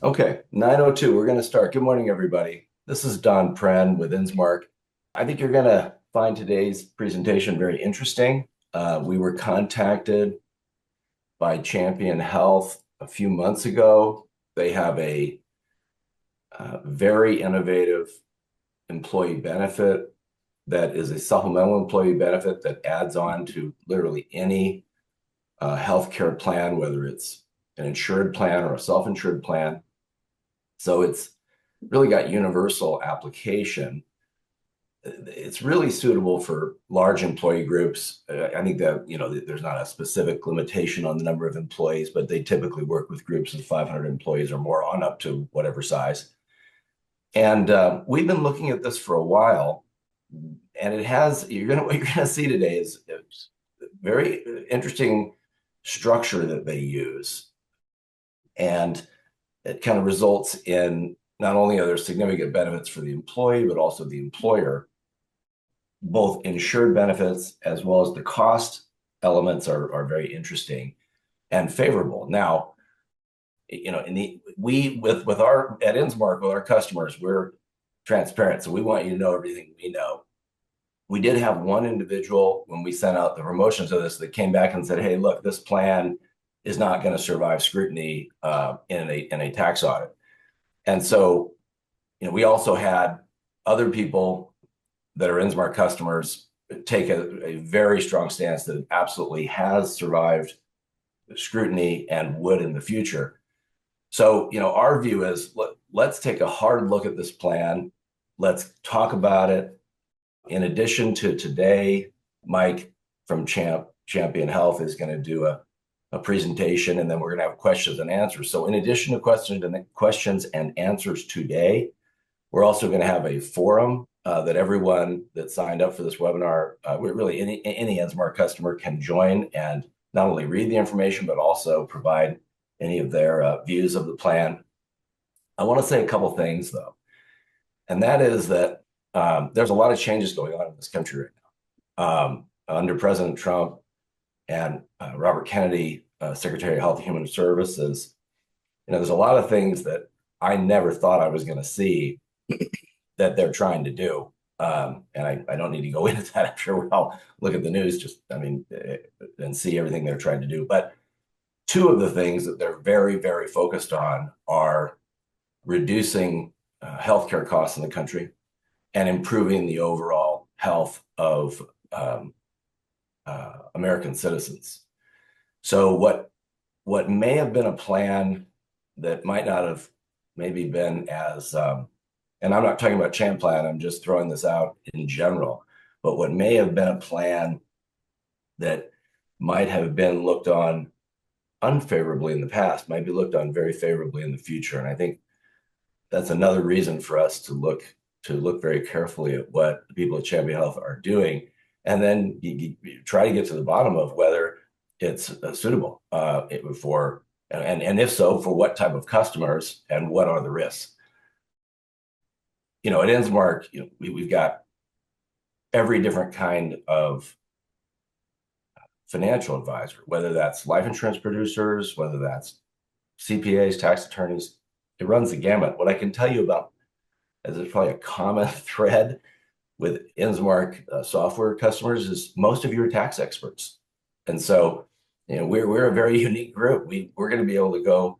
Okay, 9:02. We're going to start. Good morning, everybody. This is Don Pren with InsMark. I think you're going to find today's presentation very interesting. We were contacted by Champion Health a few months ago. They have a very innovative employee benefit that is a supplemental employee benefit that adds on to literally any healthcare plan, whether it's an insured plan or a self-insured plan. So it's really got universal application. It's really suitable for large employee groups. I think that, there's not a specific limitation on the number of employees, but they typically work with groups of 500 employees or more on up to whatever size. And we've been looking at this for a while, and what you're gonna see today is very interesting structure that they use, and it kind of results in not only are there significant benefits for the employee, but also the employer. Both insured benefits as well as the cost elements are very interesting and favorable. Now, with our at InsMark with our customers, we're transparent, so we want you to know everything we know. We did have one individual when we sent out the promotions of this that came back and said, "Hey, look, this plan is not going to survive scrutiny in a tax audit." And so, we also had other people that are InsMark customers take a very strong stance that it absolutely has survived scrutiny and would in the future. So, our view is let's take a hard look at this plan. Let's talk about it. In addition to today, Mike from Champion Health is going to do a presentation, and then we're going to have questions and answers. So in addition to questions and answers today, we're also going to have a forum that everyone that signed up for this webinar, really any InsMark customer can join and not only read the information, but also provide any of their views of the plan. I want to say a couple things, though, and that is that there's a lot of changes going on in this country right now. Under President Trump and Robert Kennedy, Secretary of Health and Human Services, there's a lot of things that I never thought I was going to see that they're trying to do. And I don't need to go into that. I'm sure we'll all look at the news, and see everything they're trying to do. But two of the things that they're very, very focused on are reducing healthcare costs in the country and improving the overall health of American citizens. So what may have been a plan that might not have maybe been as and I'm not talking about Champlain, I'm just throwing this out in general, but what may have been a plan that might have been looked on unfavorably in the past might be looked on very favorably in the future. And I think that's another reason for us to look very carefully at what the people at Champion Health are doing, and then you try to get to the bottom of whether it's suitable for, and if so, for what type of customers and what are the risks. At InsMark, we've got every different kind of financial advisor, whether that's life insurance producers, whether that's CPAs, tax attorneys. It runs the gamut. What I can tell you about, as it's probably a common thread with InsMark software customers, is most of you are tax experts. And so, we're a very unique group. We're going to be able to go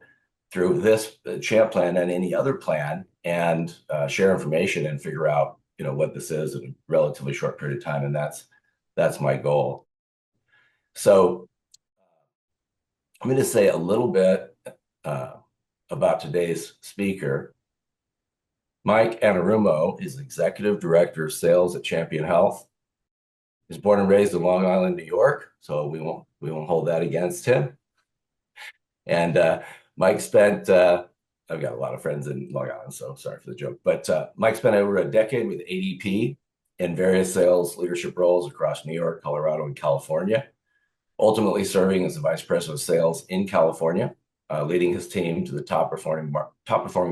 through this Champ plan and any other plan and share information and figure out, what this is in a relatively short period of time. And that's my goal. So I'm going to say a little bit about today's speaker. Mike Anarumo is Executive Director of Sales at Champion Health. He's born and raised in Long Island, New York, so we won't hold that against him. And Mike spent I've got a lot of friends in Long Island, so sorry for the joke. But Mike spent over a decade with ADP in various sales leadership roles across New York, Colorado, and California, ultimately serving as the Vice President of Sales in California, leading his team to the top performing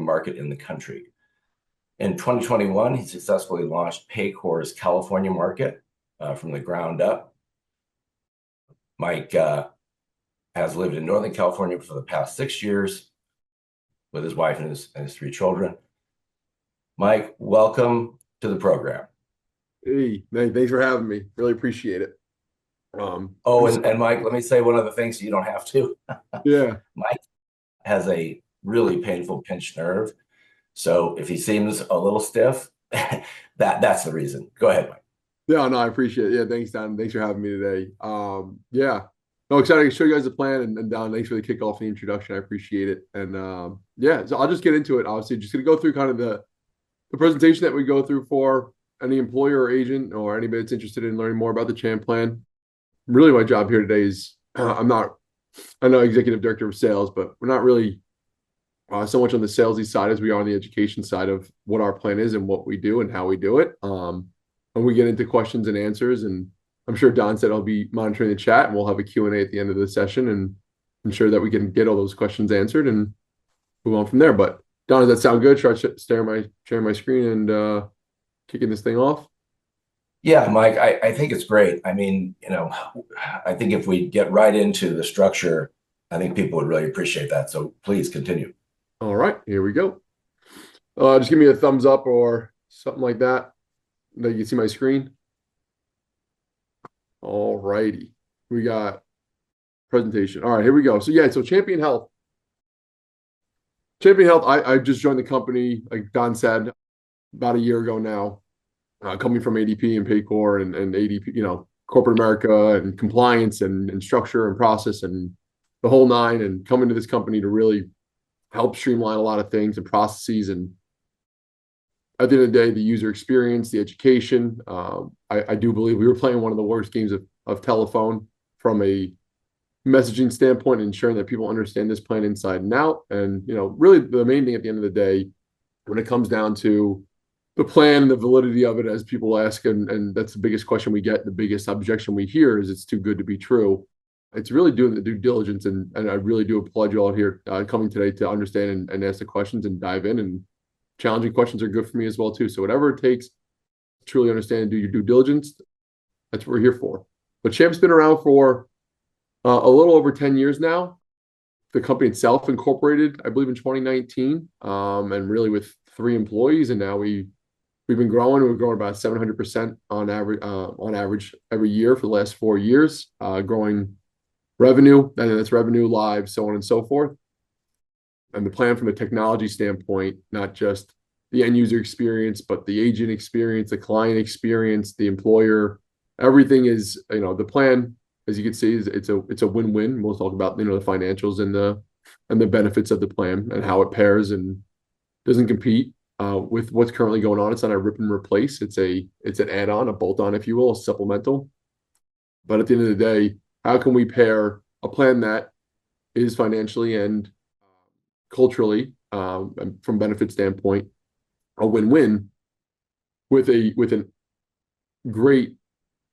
market in the country. In 2021, he successfully launched Paycor's California market from the ground up. Mike has lived in Northern California for the past 6 years, with his wife and his three children. Mike, welcome to the program. Hey, man, thanks for having me. Really appreciate it. Oh, Just and Mike, let me say one other thing so you don't have to. yeah, Mike has a really painful pinched nerve. So if he seems a little stiff, that's the reason. Go ahead, Mike. yeah, no, I appreciate it. Yeah, thanks, Don. Thanks for having me today. Yeah, no, excited to show you guys the plan, and Don, thanks for the kickoff and the introduction. I appreciate it. And yeah, so I'll just get into it. Obviously, just gonna go through kind of the presentation that we go through for any employer or agent or anybody that's interested in learning more about the Champ Plan. Really, my job here today is I know executive director of sales, but we're not really so much on the salesy side as we are on the education side of what our plan is and what we do and how we do it. And we get into questions and answers, and I'm sure Don said I'll be monitoring the chat, and we'll have a Q&A at the end of the session and ensure that we can get all those questions answered and move on from there. But Don, does that sound good? Should I sharing my screen and kicking this thing off? Yeah, Mike, I think it's great. I mean, I think if we get right into the structure, I think people would really appreciate that. So please continue. All right, here we go. Just give me a thumbs up or something like that. That you can see my screen. All righty. We got presentation. All right, here we go. So yeah, so Champion Health. Champion Health, I just joined the company, like Don said, about a year ago now, coming from ADP and Paycor and ADP, corporate America and compliance and structure and process and the whole nine, and coming to this company to really help streamline a lot of things and processes. And at the end of the day, the user experience, the education, I do believe we were playing one of the worst games of telephone from a messaging standpoint, ensuring that people understand this plan inside and out. And, really the main thing at the end of the day, when it comes down to the plan and the validity of it, as people ask, and that's the biggest question we get, the biggest objection we hear is it's too good to be true. It's really doing the due diligence, and I really do applaud you all here coming today to understand and ask the questions and dive in. And challenging questions are good for me as well too. So whatever it takes to truly understand and do your due diligence, that's what we're here for. But Champ's been around for a little over 10 years now. The company itself incorporated, I believe, in 2019, and really with 3 employees. And now we've been growing. We're growing about 700% on average every year for the last 4 years, growing revenue, and that's revenue, live, so on and so forth. And the plan from a technology standpoint, not just the end user experience, but the agent experience, the client experience, the employer, everything is, the plan, as you can see, is it's a win-win. We'll talk about, the financials and the benefits of the plan and how it pairs and doesn't compete with what's currently going on. It's not a rip and replace. It's an add-on, a bolt-on, if you will, a supplemental. But at the end of the day, how can we pair a plan that is financially and culturally, and from benefit standpoint, a win-win with a great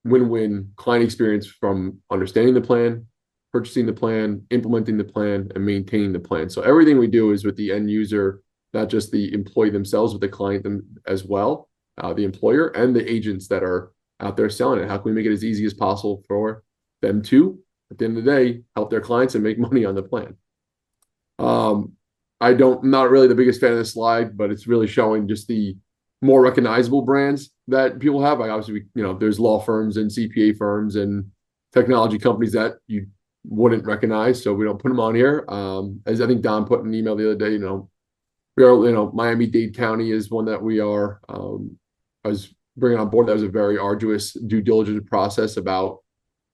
win-win client experience from understanding the plan, purchasing the plan, implementing the plan, and maintaining the plan. So everything we do is with the end user, not just the employee themselves, but the client them as well, the employer and the agents that are out there selling it. How can we make it as easy as possible for them to, at the end of the day, help their clients and make money on the plan? I'm not really the biggest fan of this slide, but it's really showing just the more recognizable brands that people have. Like obviously, there's law firms and CPA firms and technology companies that you wouldn't recognize, so we don't put them on here. As I think Don put in an email the other day, we are, Miami-Dade County is one that we are. I was bringing on board. That was a very arduous due diligence process, about,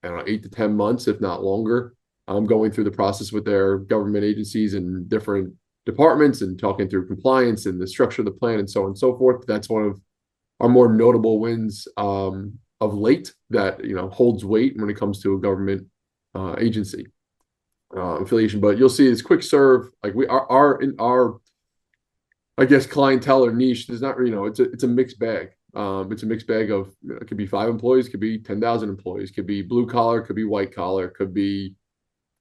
I don't know, 8 to 10 months, if not longer. Going through the process with their government agencies and different departments and talking through compliance and the structure of the plan and so on and so forth. That's one of our more notable wins of late that holds weight when it comes to a government agency affiliation. But you'll see this quick serve, like we are in our, I guess, clientele or niche. There's not, it's a mixed bag. It's a mixed bag of, it could be 5 employees, could be 10,000 employees, could be blue collar, could be white collar, could be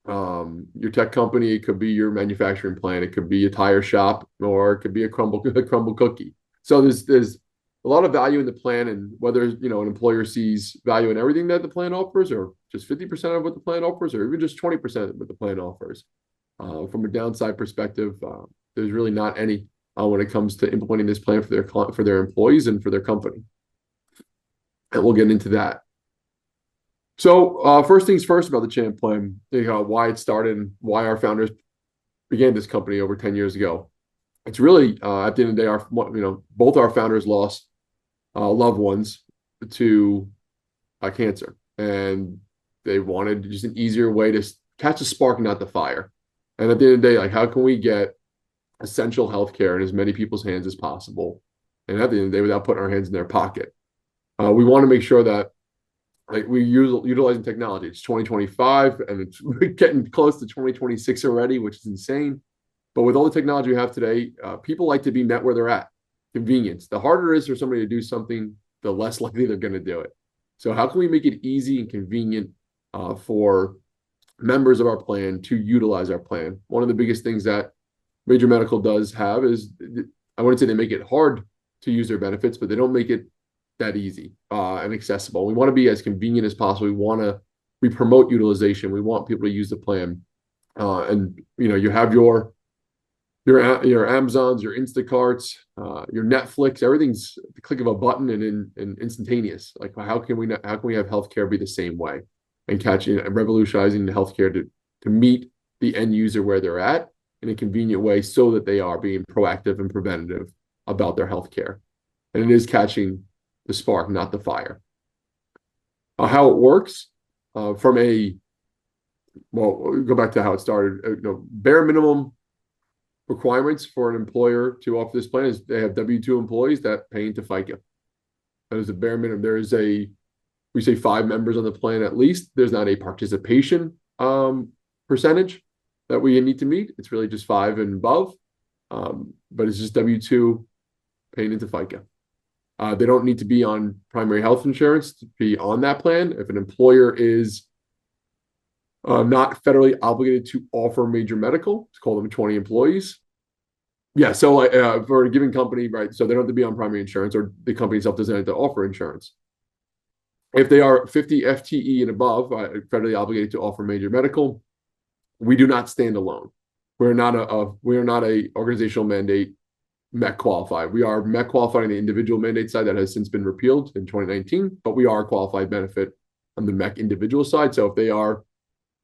your tech company, it could be your manufacturing plant, it could be a tire shop, or it could be a crumble cookie. So there's a lot of value in the plan, and whether an employer sees value in everything that the plan offers, or just 50% of what the plan offers, or even just 20% of what the plan offers. From a downside perspective, There's really not any when it comes to implementing this plan for their employees and for their company. And we'll get into that. So first things first about the Champ Plan, why it started and why our founders began this company over 10 years ago. It's really at the end of the day, both our founders lost loved ones to cancer, and they wanted just an easier way to catch a spark, not the fire. And at the end of the day, like, how can we get essential healthcare in as many people's hands as possible, and at the end of the day, without putting our hands in their pocket? We want to make sure that, like, we utilizing technology. It's 2025 and it's getting close to 2026 already, which is insane. But with all the technology we have today, people like to be met where they're at. Convenience. The harder it is for somebody to do something, the less likely they're going to do it. So how can we make it easy and convenient for members of our plan to utilize our plan? One of the biggest things that Major Medical does have is, I wouldn't say they make it hard to use their benefits, but they don't make it that easy and accessible. We want to be as convenient as possible. We promote utilization. We want people to use the plan. And you have your Amazons, your Instacarts, your Netflix. Everything's at the click of a button and instantaneous. Like, how can we have healthcare be the same way, and revolutionizing the healthcare to meet the end user where they're at in a convenient way, so that they are being proactive and preventative about their healthcare, and it is catching the spark, not the fire. How it works we'll go back to how it started. Bare minimum requirements for an employer to offer this plan is they have W-2 employees that pay into FICA. That is the bare minimum. We say 5 members on the plan at least. There's not a participation percentage that we need to meet. It's really just 5 and above. But it's just W-2 paying into FICA. They don't need to be on primary health insurance to be on that plan. If an employer is not federally obligated to offer major medical, let's call them 20 employees. Yeah, so for a given company, right, so they don't have to be on primary insurance, or the company itself doesn't have to offer insurance. If they are 50 FTE and above, federally obligated to offer major medical, we do not stand alone. We are not a organizational mandate MEC qualified. We are MEC qualified on the individual mandate side that has since been repealed in 2019, but we are a qualified benefit on the MEC individual side. So if they are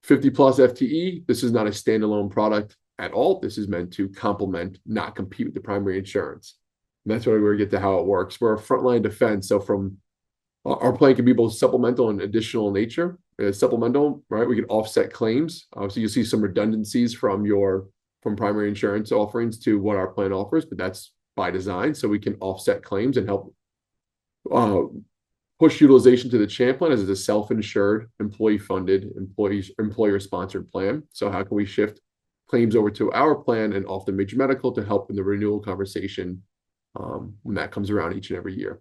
50 plus FTE, this is not a standalone product at all. This is meant to complement, not compete with the primary insurance. And that's where we get to how it works. We're a frontline defense. So from our plan can be both supplemental and additional in nature. Supplemental, right? We can offset claims. So you'll see some redundancies from primary insurance offerings to what our plan offers, but that's by design. So we can offset claims and help push utilization to the Champ Plan, as it's a self-insured, employee-funded, employer-sponsored plan. So how can we shift claims over to our plan and often Major Medical to help in the renewal conversation when that comes around each and every year?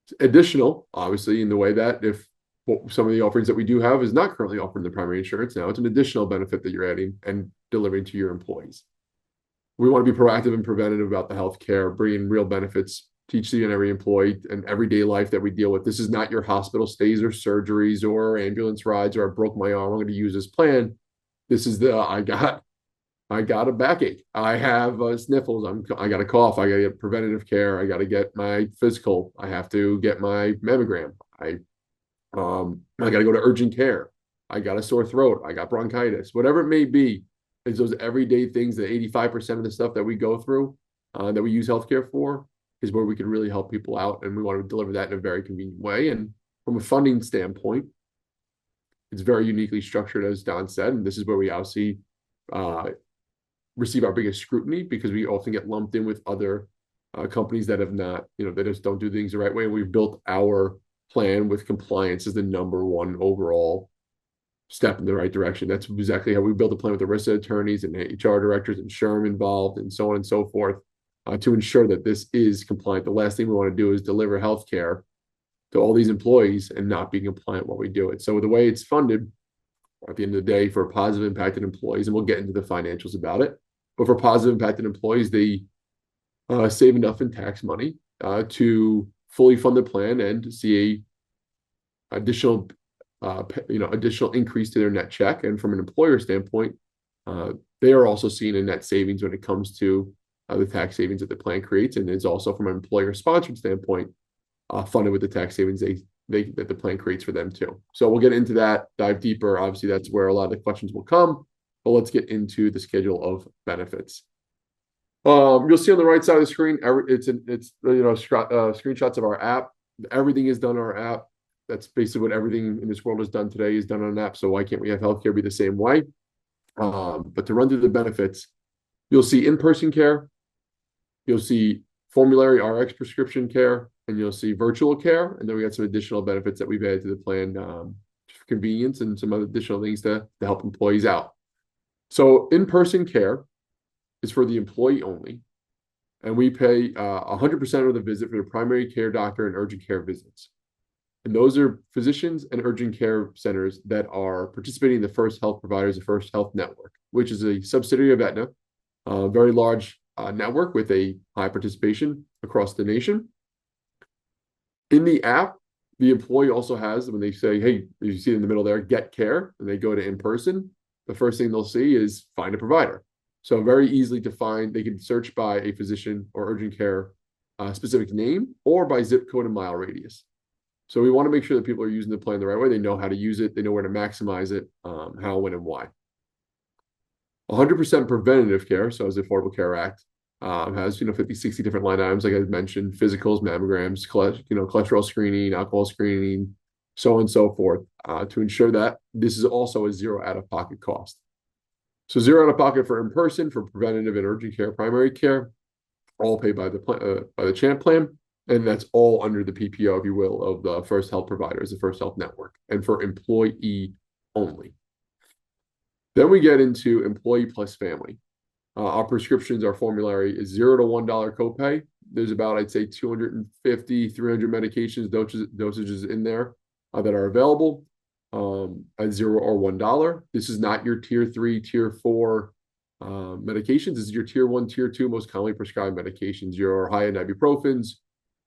It's additional, obviously, in the way that if some of the offerings that we do have is not currently offering the primary insurance, now it's an additional benefit that you're adding and delivering to your employees. We want to be proactive and preventative about the healthcare, bringing real benefits to each and every employee and everyday life that we deal with. This is not your hospital stays or surgeries or ambulance rides, or I broke my arm, I'm going to use this plan. This is I got a backache. I have sniffles. I got a cough. I got to get preventative care. I got to get my physical. I have to get my mammogram. I got to go to urgent care. I got a sore throat. I got bronchitis. Whatever it may be, it's those everyday things. That 85% of the stuff that we go through, that we use healthcare for, is where we can really help people out, and we want to deliver that in a very convenient way. And from a funding standpoint, it's very uniquely structured, as Don said, and this is where we obviously receive our biggest scrutiny, because we often get lumped in with other companies that have not, they just don't do things the right way. And we've built our plan with compliance as the number one overall step in the right direction. That's exactly how we built a plan with ERISA attorneys and HR directors and SHRM involved and so on and so forth, to ensure that this is compliant. The last thing we want to do is deliver healthcare to all these employees and not being compliant while we do it. So the way it's funded, at the end of the day, for positive impacted employees, and we'll get into the financials about it, but for positive impacted employees, they save enough in tax money to fully fund the plan and see a additional increase to their net check. And from an employer standpoint, Uh, they are also seeing a net savings when it comes to the tax savings that the plan creates, and it's also from an employer-sponsored standpoint, funded with the tax savings that the plan creates for them too. So we'll get into that, dive deeper. Obviously, that's where a lot of the questions will come, but let's get into the schedule of benefits. You'll see on the right side of the screen, screenshots of our app. Everything is done on our app. That's basically what everything in this world is done today is done on an app. So why can't we have healthcare be the same way? But to run through the benefits, you'll see in-person care, you'll see formulary RX prescription care, and you'll see virtual care. And then we got some additional benefits that we've added to the plan for convenience and some other additional things to help employees out. So in-person care is for the employee only. And we pay 100% of the visit for the primary care doctor and urgent care visits. And those are physicians and urgent care centers that are participating in the First Health Providers, the First Health Network, which is a subsidiary of Aetna, a very large network with a high participation across the nation. In the app, the employee also has, when they say, hey, you see in the middle there, get care, and they go to in person, the first thing they'll see is find a provider. So very easily to find, they can search by a physician or urgent care specific name or by zip code and mile radius. So we want to make sure that people are using the plan the right way. They know how to use it. They know where to maximize it, how, when, and why. 100% preventative care. So as the Affordable Care Act has, 50, 60 different line items, like I mentioned, physicals, mammograms, cholesterol screening, alcohol screening, so on and so forth, to ensure that this is also a zero out-of-pocket cost. So zero out-of-pocket for in-person, for preventative and urgent care, primary care, all paid by the CHAMP plan. And that's all under the PPO, if you will, of the First Health Providers, the First Health Network, and for employee only. Then we get into employee plus family. Our prescriptions, our formulary is $0 to $1 copay. There's about, I'd say, 250, 300 medications, dosages in there that are available at $0 or $1. This is not your tier 3, tier 4 medications. This is your tier 1, tier 2 most commonly prescribed medications. Your high-end ibuprofens,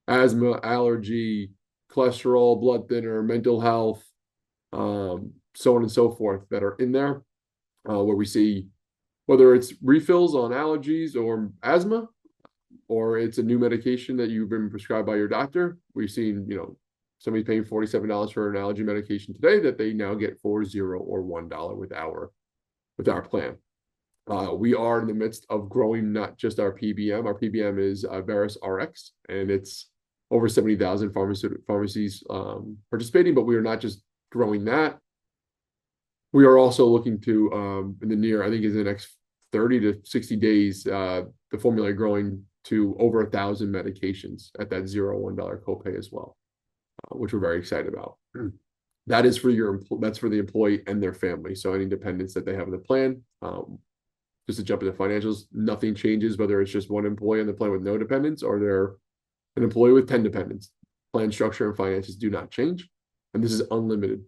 asthma, allergy, cholesterol, blood thinner, mental health, so on and so forth that are in there, where we see whether it's refills on allergies or asthma, or it's a new medication that you've been prescribed by your doctor. We've seen, somebody paying $47 for an allergy medication today that they now get for $0 or $1 with our plan. We are in the midst of growing not just our PBM. Our PBM is Veris RX, and it's over 70,000 pharmacies participating, but we are not just growing that. We are also looking to, in the next 30 to 60 days, the formulary growing to over 1,000 medications at that $0, $1 copay as well, which we're very excited about. That is that's for the employee and their family. So any dependents that they have in the plan, just to jump into financials, nothing changes, whether it's just one employee on the plan with no dependents or they're an employee with 10 dependents. Plan structure and finances do not change, and this is unlimited.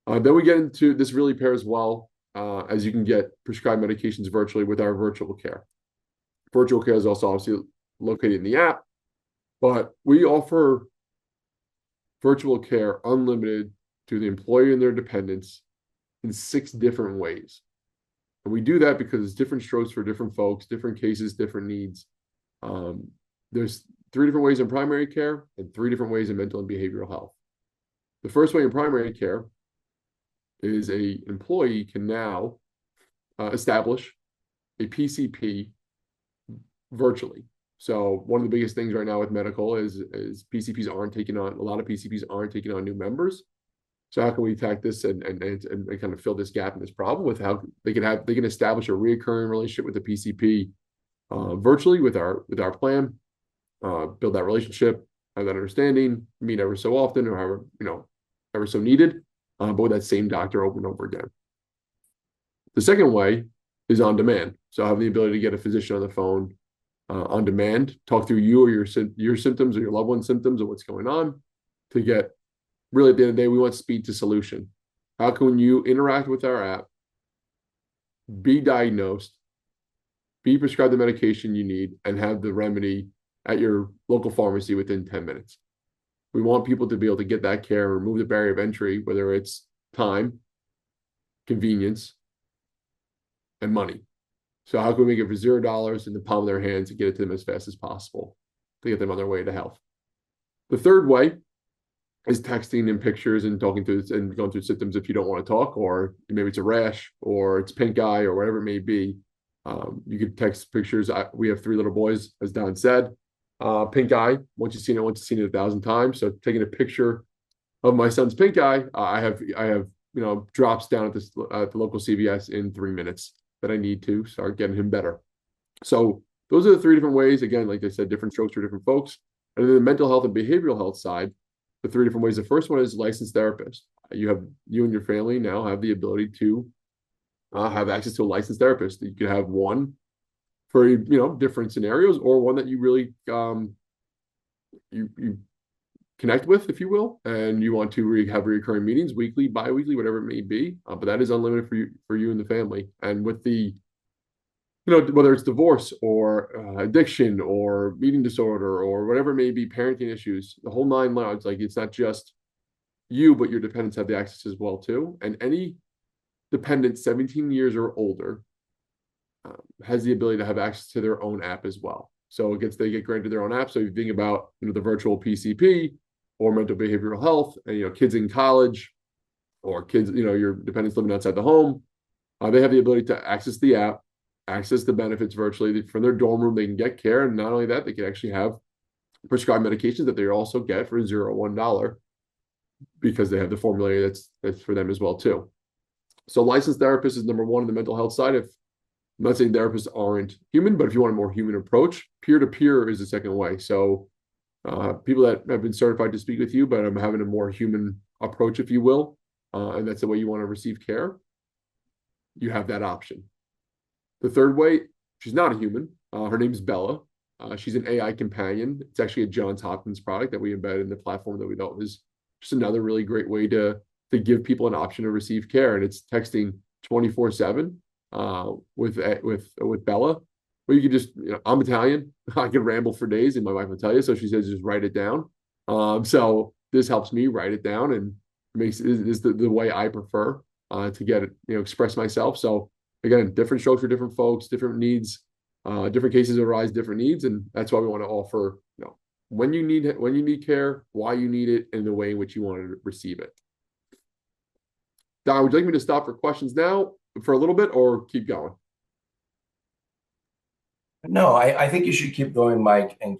Then we get into, this really pairs well, as you can get prescribed medications virtually with our virtual care. Virtual care is also obviously located in the app, but we offer virtual care unlimited to the employee and their dependents in 6 different ways. And we do that because it's different strokes for different folks, different cases, different needs. There's 3 different ways in primary care and 3 different ways in mental and behavioral health. The first way in primary care is an employee can now establish a PCP virtually. So one of the biggest things right now with medical is PCPs aren't taking on, a lot of PCPs aren't taking on new members. So how can we attack this and kind of fill this gap in this problem with how they can establish a recurring relationship with the PCP virtually with our plan, build that relationship, have that understanding, meet ever so often or however, ever so needed, but with that same doctor over and over again. The second way is on demand. So having the ability to get a physician on the phone on demand, talk through you or your symptoms or your loved one's symptoms of what's going on, to get, really at the end of the day, we want speed to solution. How can you interact with our app, be diagnosed, be prescribed the medication you need, and have the remedy at your local pharmacy within 10 minutes? We want people to be able to get that care, remove the barrier of entry, whether it's time, convenience, and money. So how can we make it for $0 in the palm of their hands and get it to them as fast as possible to get them on their way to health? The third way is texting and pictures and talking through and going through symptoms if you don't want to talk, or maybe it's a rash or it's pink eye or whatever it may be. You could text pictures. We have 3 little boys, as Don said. Pink eye, once you've seen it, 1,000 times. So taking a picture of my son's pink eye, I have drops down at the local CVS in 3 minutes that I need to start getting him better. So those are the 3 different ways. Again, like I said, different strokes for different folks. And then the mental health and behavioral health side, the 3 different ways. The first one is licensed therapist. You and your family now have the ability to have access to a licensed therapist. You could have one for different scenarios, or one that you really you connect with, if you will, and you want to have recurring meetings, weekly, bi-weekly, whatever it may be. But that is unlimited for you and the family. And with the whether it's divorce or addiction or eating disorder or whatever it may be, parenting issues, the whole 9 yards. Like, it's not just you, but your dependents have the access as well too. And any dependent 17 years or older has the ability to have access to their own app as well. So they get granted their own app. So you think about the virtual PCP or mental behavioral health, and kids in college or kids, your dependents living outside the home, they have the ability to access the app, access the benefits virtually from their dorm room. They can get care, and not only that, they can actually have prescribed medications that they also get for $0 or $1 because they have the formulary that's for them as well too. So licensed therapist is number 1 in the mental health side. If I'm not saying therapists aren't human, but if you want a more human approach, peer-to-peer is the second way. So people that have been certified to speak with you, but I'm having a more human approach, if you will, and that's the way you want to receive care, you have that option. The third way, she's not a human. Her name is Bella. She's an AI companion. It's actually a Johns Hopkins product that we embedded in the platform that we thought was just another really great way to give people an option to receive care. And it's texting 24/7 with Bella. Or you could just, I'm Italian. I can ramble for days, and my wife will tell you. So she says, just write it down. So this helps me write it down, and is the way I prefer to get it, express myself. So again, different strokes for different folks, different needs, different cases arise, different needs, and that's why we want to offer, when you need care, why you need it, and the way in which you want to receive it. Don, would you like me to stop for questions now for a little bit, or keep going? No, I think you should keep going, Mike, and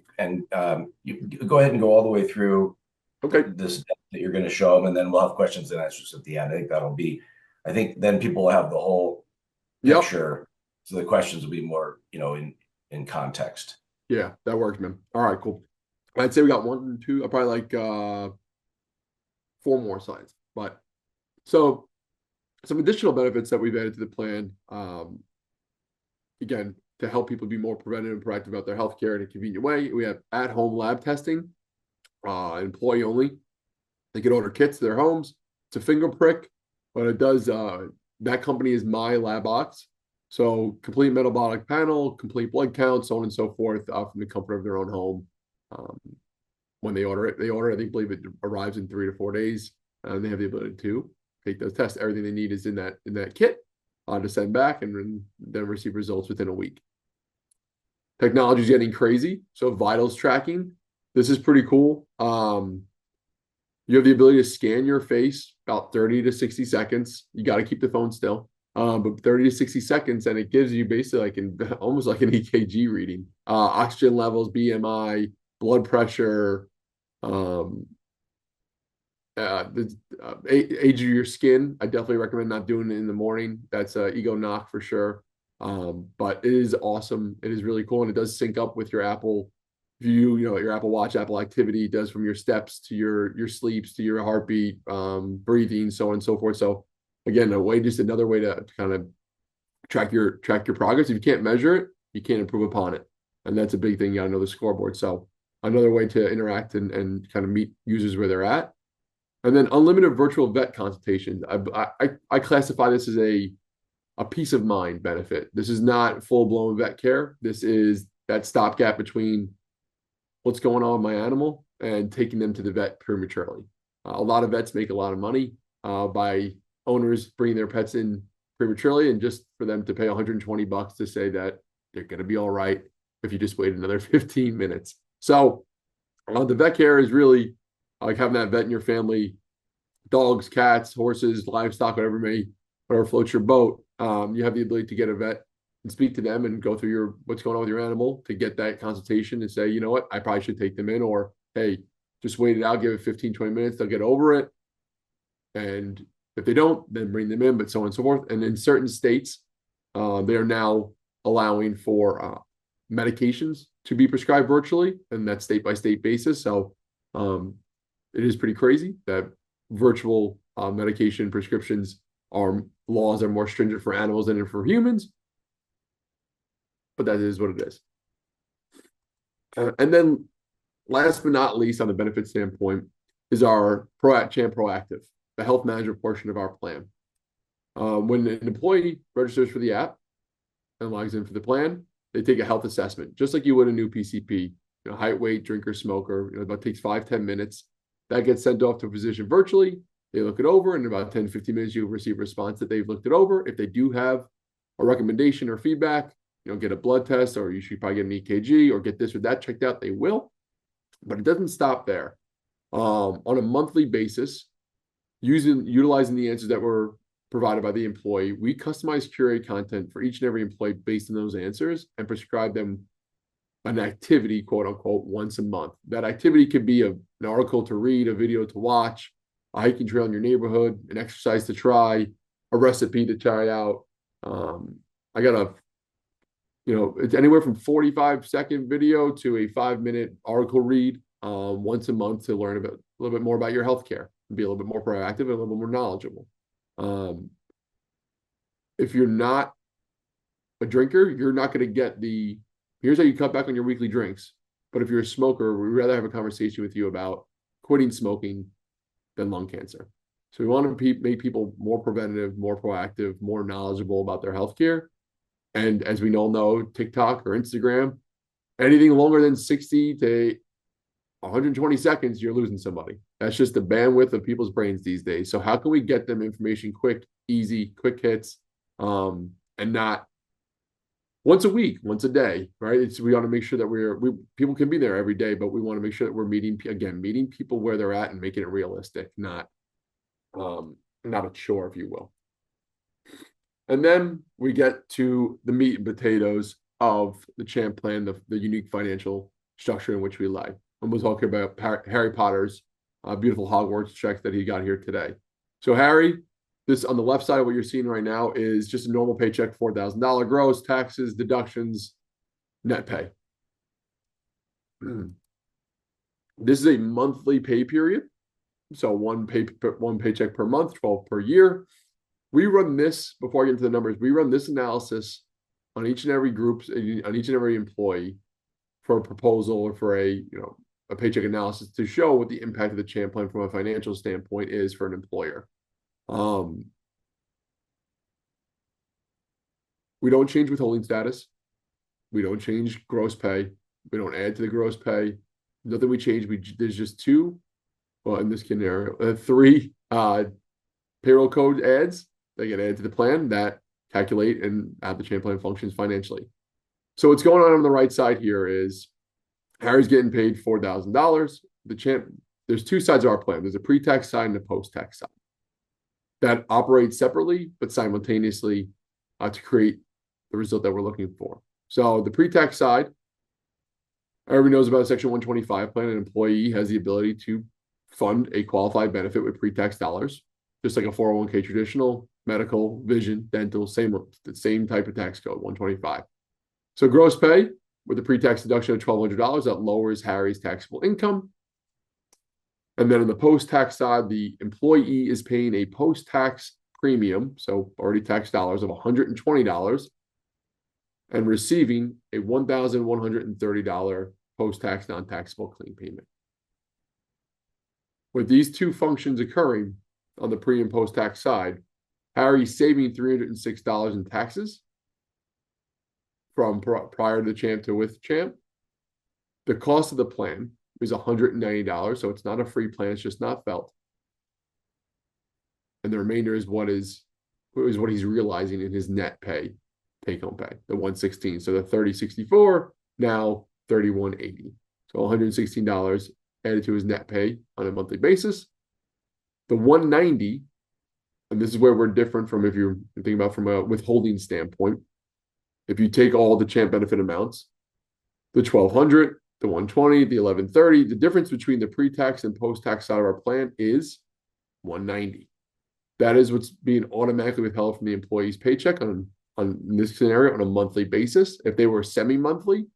you go ahead and go all the way through this that you're going to show them, and then we'll have questions and answers at the end. I think then people will have the whole picture, so the questions will be more, in context. Yeah, that works, man. All right, cool. I'd say we got 1, 2, probably like 4 more slides. But so some additional benefits that we've added to the plan, again, to help people be more preventive and proactive about their healthcare in a convenient way. We have at-home lab testing, employee only. They can order kits to their homes. It's a finger prick, but it does. That company is My LabBox. So complete metabolic panel, complete blood count, so on and so forth, from the comfort of their own home. When they order it, I believe it arrives in 3 to 4 days, and they have the ability to take those tests. Everything they need is in that kit to send back, and then receive results within a week. Technology is getting crazy. So vitals tracking, this is pretty cool. You have the ability to scan your face about 30 to 60 seconds. You got to keep the phone still. But 30 to 60 seconds, and it gives you basically almost like an EKG reading. Oxygen levels, BMI, blood pressure, the age of your skin. I definitely recommend not doing it in the morning. That's a ego knock for sure. But it is awesome. It is really cool, and it does sync up with your Apple View, your Apple Watch, Apple Activity. It does from your steps to your sleeps to your heartbeat, breathing, so on and so forth. So again, just another way to kind of track your progress. If you can't measure it, you can't improve upon it, and that's a big thing. You got to know the scoreboard. So another way to interact and kind of meet users where they're at. And then unlimited virtual vet consultations. I classify this as a peace of mind benefit. This is not full-blown vet care. This is that stopgap between what's going on with my animal and taking them to the vet prematurely. A lot of vets make a lot of money by owners bringing their pets in prematurely, and just for them to pay $120 to say that they're going to be all right if you just wait another 15 minutes. So the vet care is really like having that vet in your family, dogs, cats, horses, livestock, whatever floats your boat. You have the ability to get a vet and speak to them and go through what's going on with your animal to get that consultation and say, you know what, I probably should take them in, or hey, just wait it out, give it 15, 20 minutes, they'll get over it. And if they don't, then bring them in, but so on and so forth. And in certain states, they are now allowing for medications to be prescribed virtually, and that's state by state basis. So it is pretty crazy that virtual medication prescriptions laws are more stringent for animals than for humans, but that is what it is. And then last but not least, on the benefit standpoint, is our Champ Proactive, the health manager portion of our plan. When an employee registers for the app and logs in for the plan, they take a health assessment, just like you would a new PCP, height, weight, drinker, smoker. About takes 5-10 minutes. That gets sent off to a physician virtually. They look it over, and in about 10-15 minutes, you'll receive a response that they've looked it over. If they do have a recommendation or feedback, get a blood test, or you should probably get an EKG or get this or that checked out, they will. But it doesn't stop there. On a monthly basis, utilizing the answers that were provided by the employee, we customize curate content for each and every employee based on those answers and prescribe them an activity, quote unquote, once a month. That activity could be an article to read, a video to watch, a hiking trail in your neighborhood, an exercise to try, a recipe to try out. I got it's anywhere from 45-second video to a 5-minute article read once a month to learn a little bit more about your healthcare and be a little bit more proactive and a little bit more knowledgeable. If you're not a drinker, you're not going to get here's how you cut back on your weekly drinks. But if you're a smoker, we'd rather have a conversation with you about quitting smoking than lung cancer. So we want to make people more preventative, more proactive, more knowledgeable about their healthcare. And as we all know, TikTok or Instagram, anything longer than 60 to 120 seconds, you're losing somebody. That's just the bandwidth of people's brains these days. So how can we get them information quick, easy, quick hits, and not once a week, once a day, right? We want to make sure that people can be there every day, but we want to make sure that we're meeting people where they're at and making it realistic, not a chore, if you will. And then we get to the meat and potatoes of the Champ plan, the unique financial structure in which we lie. And we'll talk about Harry Potter's beautiful Hogwarts checks that he got here today. So Harry, this on the left side of what you're seeing right now is just a normal paycheck, $4,000 gross, taxes, deductions, net pay. This is a monthly pay period. So one paycheck per month, 12 per year. We run this, before I get into the numbers, we run this analysis on each and every group, on each and every employee for a proposal or for a paycheck analysis to show what the impact of the Champ plan from a financial standpoint is for an employer. We don't change withholding status. We don't change gross pay. We don't add to the gross pay. Nothing we change. There's just in this scenario, 3 payroll code adds. They get added to the plan that calculate and how the Champ plan functions financially. So what's going on the right side here is Harry's getting paid $4,000. There's 2 sides of our plan. There's a pre-tax side and a post-tax side that operate separately but simultaneously to create the result that we're looking for. So the pre-tax side, everybody knows about Section 125 plan. An employee has the ability to fund a qualified benefit with pre-tax dollars, just like a 401k traditional, medical, vision, dental, the same type of tax code, 125. So gross pay with a pre-tax deduction of $1,200, that lowers Harry's taxable income. And then on the post-tax side, the employee is paying a post-tax premium, so already tax dollars of $120, and receiving a $1,130 post-tax non-taxable clean payment. With these 2 functions occurring on the pre and post-tax side, Harry's saving $306 in taxes from prior to the Champ to with Champ. The cost of the plan is $190, so it's not a free plan, it's just not felt. And the remainder is what is is what he's realizing in his net pay, take home pay, the 116. So the 3064 now 3180. So $116 added to his net pay on a monthly basis. The 190, and this is where we're different from if you're thinking about from a withholding standpoint. If you take all the champ benefit amounts, the 1200, the 120, the 1130, the difference between the pre-tax and post-tax side of our plan is 190. That is what's being automatically withheld from the employee's paycheck on in this scenario on a monthly basis. If they were semi-monthly,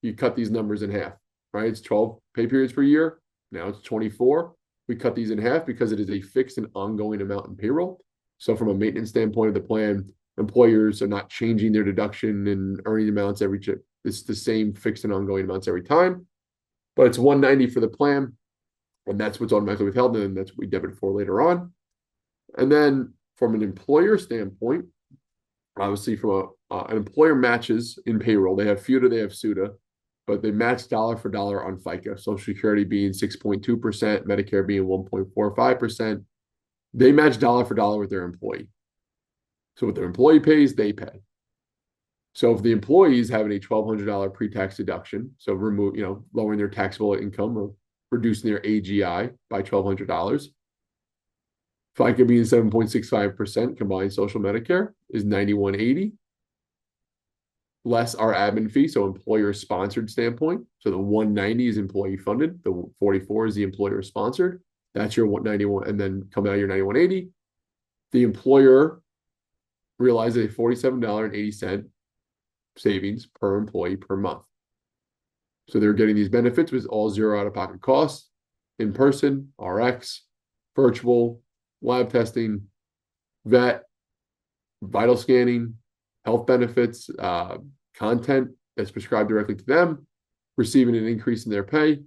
you cut these numbers in half, right? It's 12 pay periods per year. Now it's 24. We cut these in half because it is a fixed and ongoing amount in payroll. So from a maintenance standpoint of the plan, employers are not changing their deduction and earning amounts every check. It's the same fixed and ongoing amounts every time, but it's 190 for the plan, and that's what's automatically withheld, and that's what we debit for later on. And then from an employer standpoint, obviously from an employer matches in payroll, they have FUTA, they have SUTA, but they match dollar for dollar on FICA, Social Security being 6.2%, Medicare being 1.45%. They match dollar for dollar with their employee. So what their employee pays, they pay. So if the employee is having a $1,200 pre-tax deduction, so lowering their taxable income or reducing their AGI by $1,200, FICA being 7.65% combined social Medicare is $9,180, less our admin fee, so employer sponsored standpoint. So the 190 is employee funded, the 44 is the employer sponsored. That's your 191, and then coming out of your 9180, the employer realizes a $47.80 savings per employee per month. So they're getting these benefits with all zero out-of-pocket costs, in person, RX, virtual, lab testing, vet, vital scanning, health benefits, content that's prescribed directly to them, receiving an increase in their pay,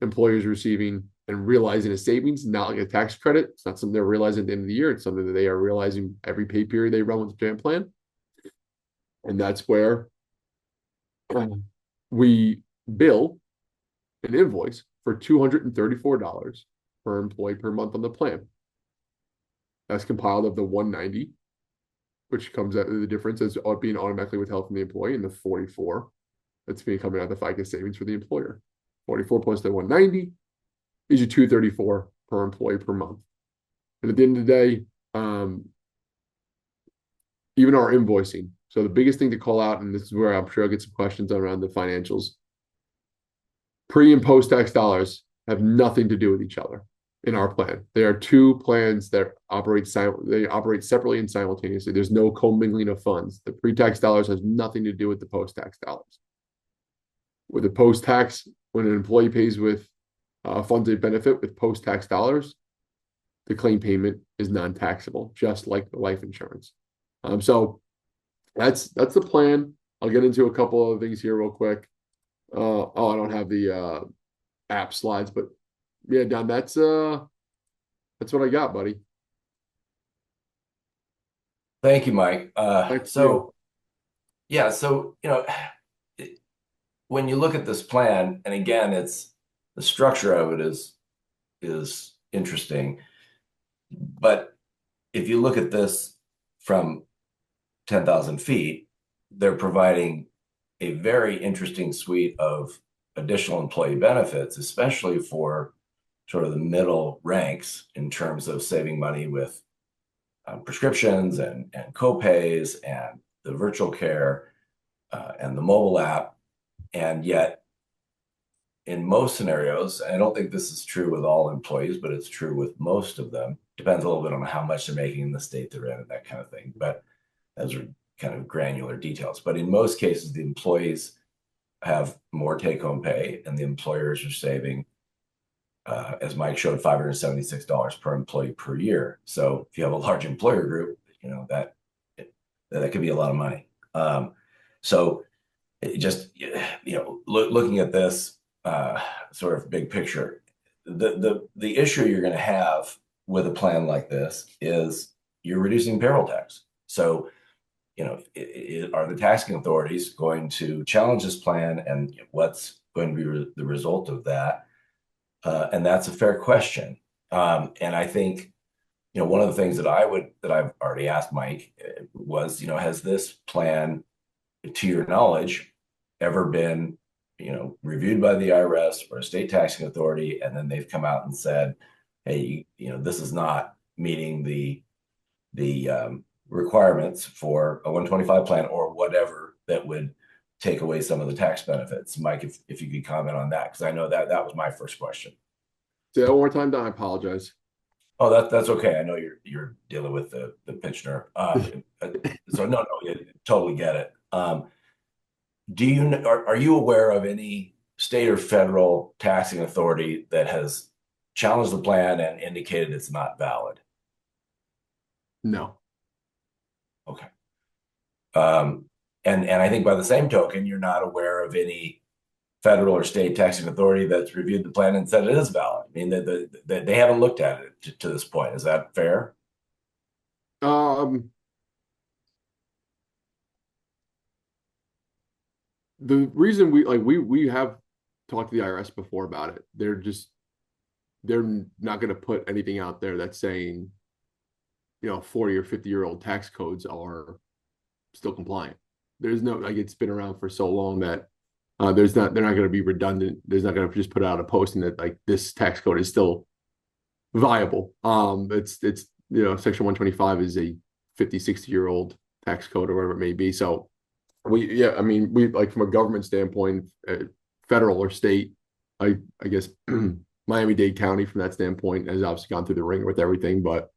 employers receiving and realizing a savings, not like a tax credit. It's not something they're realizing at the end of the year. It's something that they are realizing every pay period they run with the jam plan. And that's where we bill an invoice for $234 per employee per month on the plan. That's compiled of the 190, which comes out of the difference as being automatically withheld from the employee, and the 44 that's being coming out of the FICA savings for the employer. 44 plus the 190 is your 234 per employee per month. And at the end of the day, even our invoicing. So the biggest thing to call out, and this is where I'm sure I'll get some questions around the financials, pre and post-tax dollars have nothing to do with each other in our plan. They are two plans that operate separately and simultaneously. There's no commingling of funds. The pre-tax dollars has nothing to do with the post-tax dollars. With the post-tax, when an employee pays with funded benefit with post-tax dollars, the claim payment is non-taxable, just like the life insurance. So that's the plan. I'll get into a couple of things here real quick. I don't have the app slides, but yeah, Don, that's what I got, buddy. Thank you, Mike. Thanks to So yeah, so when you look at this plan, and again, it's the structure of it is interesting, but if you look at this from 10,000 feet, they're providing a very interesting suite of additional employee benefits, especially for sort of the middle ranks in terms of saving money with prescriptions and co-pays and the virtual care and the mobile app. And yet, in most scenarios, I don't think this is true with all employees, but it's true with most of them. Depends a little bit on how much they're making in the state they're in and that kind of thing. But those are kind of granular details. But in most cases, the employees have more take-home pay, and the employers are saving, as Mike showed, $576 per employee per year. So if you have a large employer group, that could be a lot of money. So just looking at this sort of big picture, the issue you're going to have with a plan like this is you're reducing payroll tax. So are the taxing authorities going to challenge this plan, and what's going to be the result of that? And that's a fair question. And I think, one of the things that I've already asked Mike was, has this plan, to your knowledge, ever been, reviewed by the IRS or a state taxing authority, and then they've come out and said, hey, this is not meeting the requirements for a 125 plan or whatever that would take away some of the tax benefits. Mike, if you could comment on that, because I know that was my first question. Say that one more time, Don. I apologize. Oh, that's okay. I know you're dealing with the pensioner. So no, you totally get it. Are you aware of any state or federal taxing authority that has challenged the plan and indicated it's not valid? No. Okay. And I think by the same token, you're not aware of any federal or state taxing authority that's reviewed the plan and said it is valid. I mean, they haven't looked at it to this point. Is that fair? Um, the reason we have talked to the IRS before about it. They're not going to put anything out there that's saying, 40 or 50-year-old tax codes are still compliant. There's no, like, it's been around for so long that they're not going to be redundant. There's not going to just put out a posting that like this tax code is still viable. It's Section 125 is a 50, 60-year-old tax code or whatever it may be. So I mean, we like from a government standpoint, federal or state, I guess Miami-Dade County from that standpoint has obviously gone through the ringer with everything, but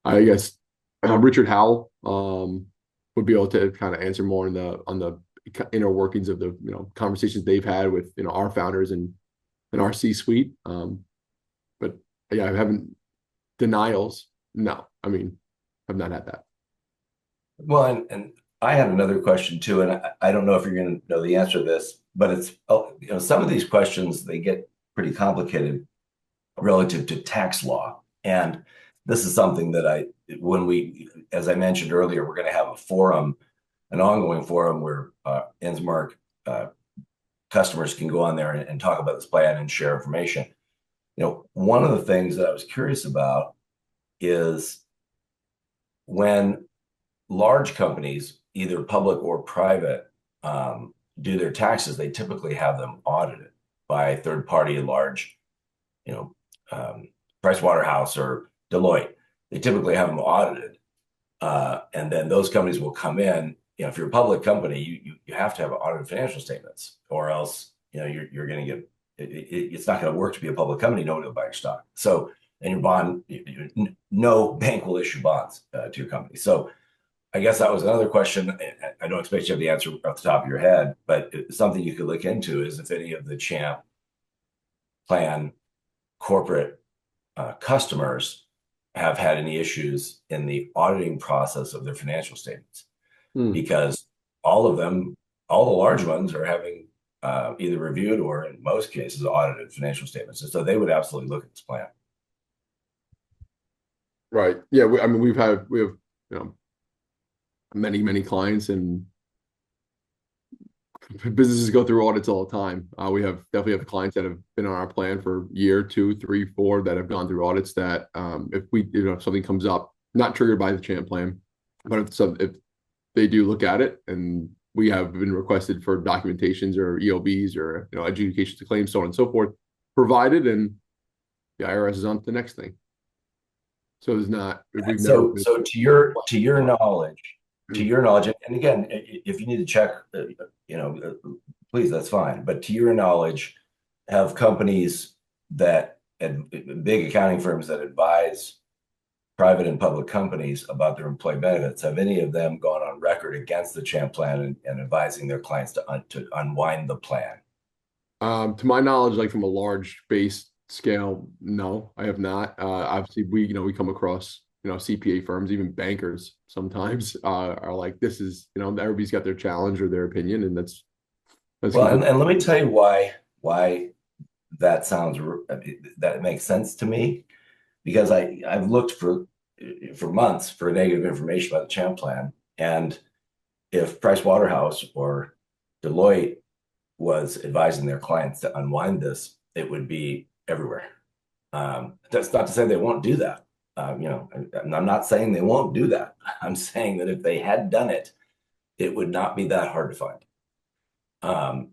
I guess Richard Howell would be able to kind of answer more on the inner workings of the conversations they've had with our founders and our C-suite. But yeah, I haven't denials. No, I mean, I've not had that. Well, and I had another question too, and I don't know if you're going to know the answer to this, but it's some of these questions, they get pretty complicated relative to tax law, and this is something that as I mentioned earlier, we're going to have a forum, an ongoing forum where InsMark customers can go on there and talk about this plan and share information. One of the things that I was curious about is when large companies, either public or private, do their taxes, they typically have them audited by a third party, large, Price Waterhouse or Deloitte. They typically have them audited. And then those companies will come in. If you're a public company, you have to have audited financial statements, or else you're going to get it's not going to work to be a public company. Nobody will buy your stock. So, and your bond, no bank will issue bonds to your company. So, I guess that was another question. I don't expect you to have the answer off the top of your head, but it's something you could look into is if any of the Champ plan corporate customers have had any issues in the auditing process of their financial statements, because all of them, all the large ones are having either reviewed or in most cases audited financial statements. And so they would absolutely look at this plan. Right. Yeah. I mean, we have, many clients, and businesses go through audits all the time. We definitely have clients that have been on our plan for year, 2, 3, 4 that have gone through audits that if something comes up, not triggered by the Champ plan, but if they do look at it, and we have been requested for documentations or EOBs or adjudications of claims, so on and so forth, provided, and the IRS is on to the next thing. So there's not. So to your knowledge, and again, if you need to check, please, that's fine. But to your knowledge, have companies big accounting firms that advise private and public companies about their employee benefits, have any of them gone on record against the Champ plan and advising their clients to unwind the plan? To my knowledge, like from a large base scale, no, I have not. Obviously, we come across CPA firms, even bankers sometimes are like, this is everybody's got their challenge or their opinion, and that's well. And let me tell you why that makes sense to me, because I've looked for months for negative information about the Champ plan, and if Price Waterhouse or Deloitte was advising their clients to unwind this, it would be everywhere. That's not to say they won't do that, I'm not saying they won't do that. I'm saying that if they had done it, it would not be that hard to find. Um,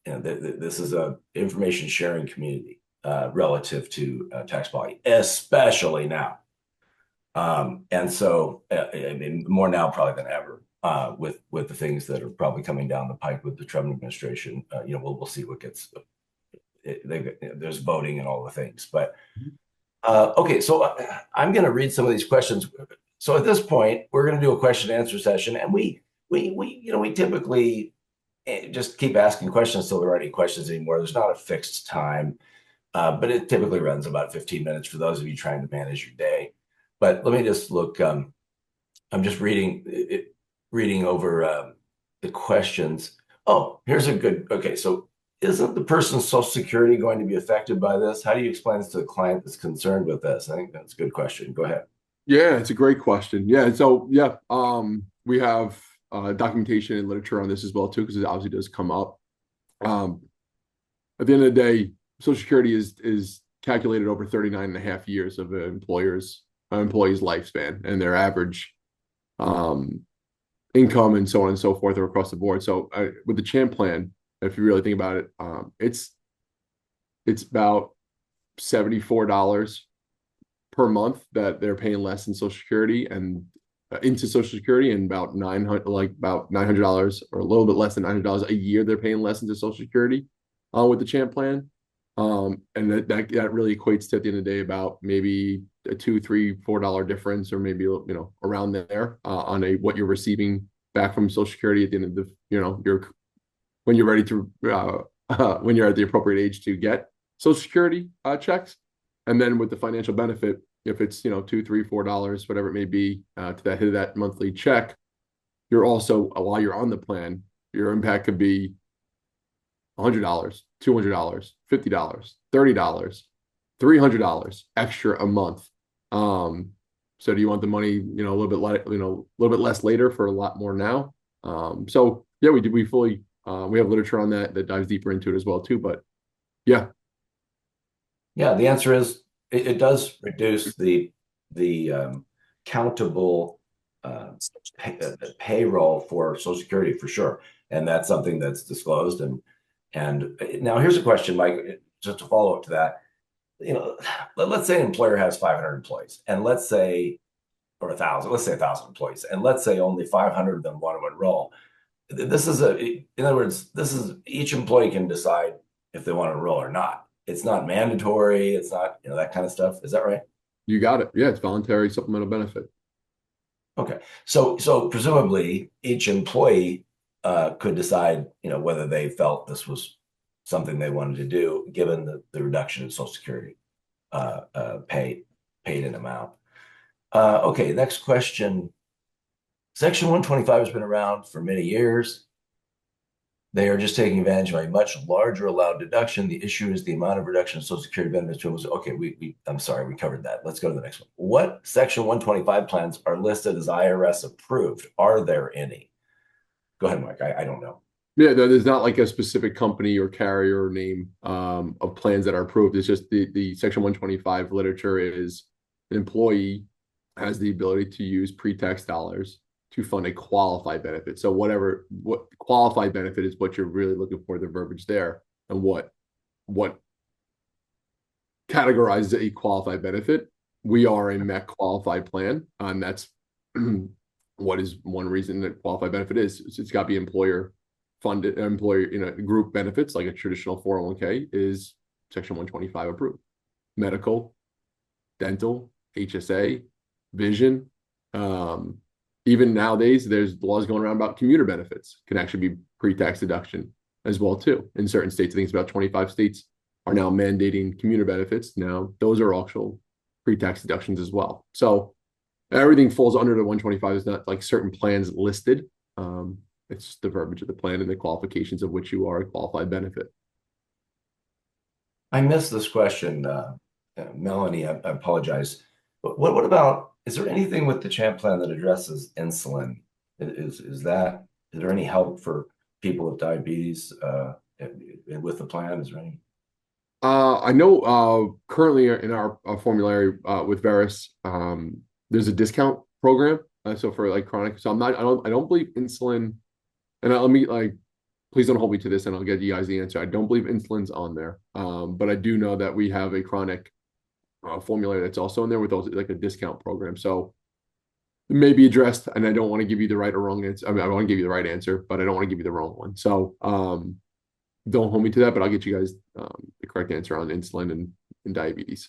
this is a information sharing community relative to tax policy, especially now. And so, I mean, more now probably than ever with the things that are probably coming down the pike with the Trump administration. We'll see what gets. There's voting and all the things, but okay. So I'm going to read some of these questions. So at this point, we're going to do a question and answer session, and we typically just keep asking questions until there aren't any questions anymore. There's not a fixed time, but it typically runs about 15 minutes for those of you trying to manage your day. But let me just look. I'm just reading over the questions. Oh, here's a good. Okay, so isn't the person's Social Security going to be affected by this? How do you explain this to the client that's concerned with this? I think that's a good question. Go ahead. Yeah, it's a great question. Yeah, so yeah, we have documentation and literature on this as well too, because it obviously does come up. Um, at the end of the day, Social Security is calculated over 39 and a half years of an employee's lifespan and their average um, income and so on and so forth or across the board. So with the Champ plan, if you really think about it, it's about $74 per month that they're paying less in Social Security and into Social Security, and about $900 or a little bit less than $900 a year they're paying less into Social Security with the Champ plan. And that really equates to, at the end of the day, about maybe a $2, $3, $4 difference, or maybe around there on what you're receiving back from Social Security at the end of the your when you're ready to when you're at the appropriate age to get Social Security checks. And then with the financial benefit, if it's $2, $3, $4, whatever it may be, to that hit of that monthly check, you're also, while you're on the plan, your impact could be $100, $200, $50, $30, $300 extra a month. So do you want the money, a little bit less later for a lot more now? So yeah, we fully we have literature on that dives deeper into it as well too. But yeah. Yeah, the answer is it does reduce the countable payroll for Social Security for sure, and that's something that's disclosed. And now here's a question, Mike, just to follow up to that. Let's say an employer has 500 employees, and let's say, or 1,000, let's say 1,000 employees, and let's say only 500 of them want to enroll. In other words, this is each employee can decide if they want to enroll or not. It's not mandatory. It's not, that kind of stuff. Is that right? You got it. Yeah, it's voluntary supplemental benefit. Okay. So presumably each employee could decide, whether they felt this was something they wanted to do, given the reduction in Social Security paid in amount. Okay, next question. Section 125 has been around for many years. They are just taking advantage of a much larger allowed deduction. The issue is the amount of reduction in Social Security benefits. Okay, I'm sorry, we covered that. Let's go to the next one. What Section 125 plans are listed as IRS approved? Are there any? Go ahead, Mike. I don't know. Yeah, there's not like a specific company or carrier or name of plans that are approved. It's just the Section 125 literature is an employee has the ability to use pre-tax dollars to fund a qualified benefit. So what qualified benefit is what you're really looking for, the verbiage there, and what categorizes a qualified benefit. We are a MEC qualified plan, and that's what is one reason that qualified benefit is. It's got to be employer funded, group benefits like a traditional 401k is Section 125 approved. Medical, dental, HSA, vision. Even nowadays, there's laws going around about commuter benefits can actually be pre-tax deduction as well too. In certain states, I think it's about 25 states are now mandating commuter benefits. Now, those are actual pre-tax deductions as well. So everything falls under the 125. Is not like certain plans listed. It's just the verbiage of the plan and the qualifications of which you are a qualified benefit. I missed this question, Melanie. I apologize. But what about, is there anything with the Champ plan that addresses insulin? Is there any help for people with diabetes with the plan? Is there any? I know currently in our formulary with Veris, there's a discount program. So for like chronic, so I don't believe insulin, and let me like, please don't hold me to this, and I'll get you guys the answer. I don't believe insulin's on there, but I do know that we have a chronic formulary that's also in there with those like a discount program. So it may be addressed, and I don't want to give you the right or wrong answer. I mean, I want to give you the right answer, but I don't want to give you the wrong one. So don't hold me to that, but I'll get you guys the correct answer on insulin and diabetes.